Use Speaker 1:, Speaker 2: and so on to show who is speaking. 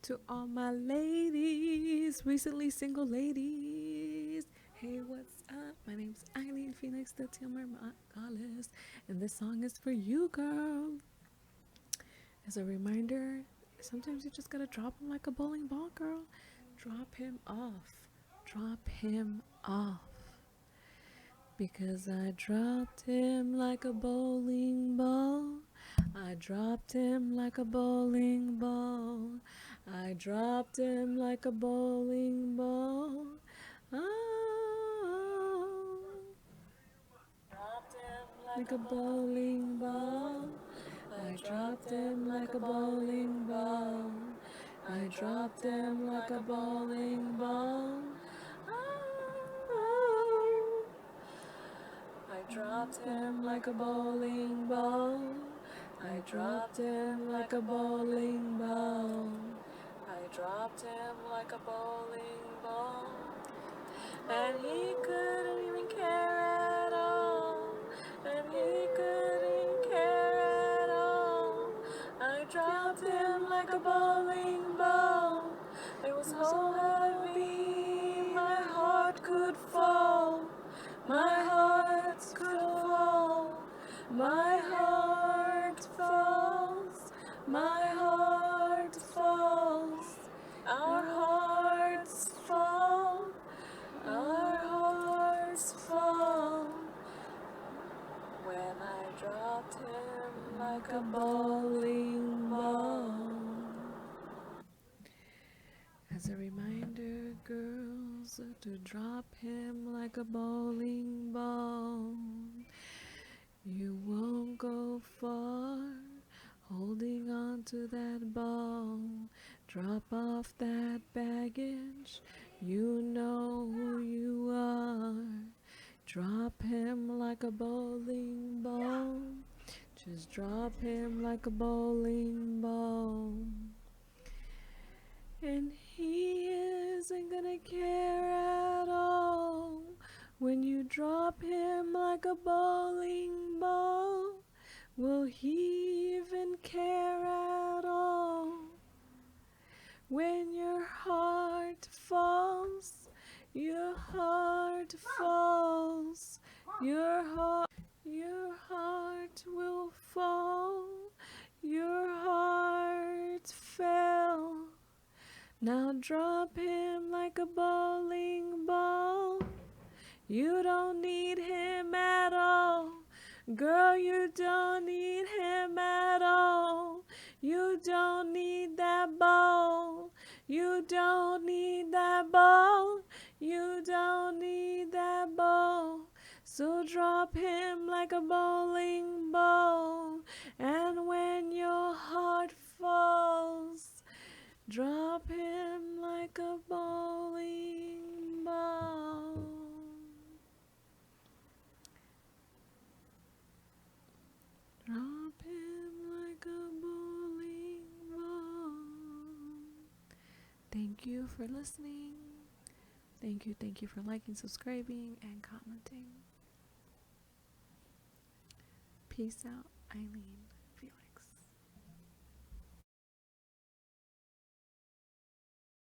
Speaker 1: To all my ladies, recently single ladies. Hey, what's up? My name's Eileen Felix, the Tilmer Goddess, and this song is for you, girl. As a reminder, sometimes you just gotta drop him like a bowling ball, girl. Drop him off. Drop him off. Because I dropped him like a bowling ball. I dropped him like a bowling ball. I dropped him like a bowling ball. Oh, dropped him like a bowling ball. I dropped him like a bowling ball. I dropped him like a bowling ball. Oh, I dropped him like a bowling ball. I dropped him like a bowling ball. I dropped him like a bowling ball. And he couldn't even care at all. And he couldn't care at all. I dropped him like a bowling ball. It was so heavy, my heart could fall. My heart could fall. My heart falls. My heart falls. Our hearts fall. Our hearts fall. When I dropped him like a bowling ball. As a reminder, girls, to drop him like a bowling ball. You won't go far holding on to that ball. Drop off that baggage, you know who you are. Drop him like a bowling ball. Just drop him like a bowling ball. And he isn't gonna care at all when you drop him like a bowling ball. Will he even care at all when your heart falls? Your heart falls. Your heart will fall. Your heart fell. Now drop him like a bowling ball. You don't need him at all. Girl, you don't need him at all. You don't need that ball. You don't need that ball. You don't need that ball. So drop him like a bowling ball. And when your heart falls, drop him like a bowling ball. Drop him like a bowling ball. Thank you for listening. Thank you for liking, subscribing, and commenting. Peace out, Eileen.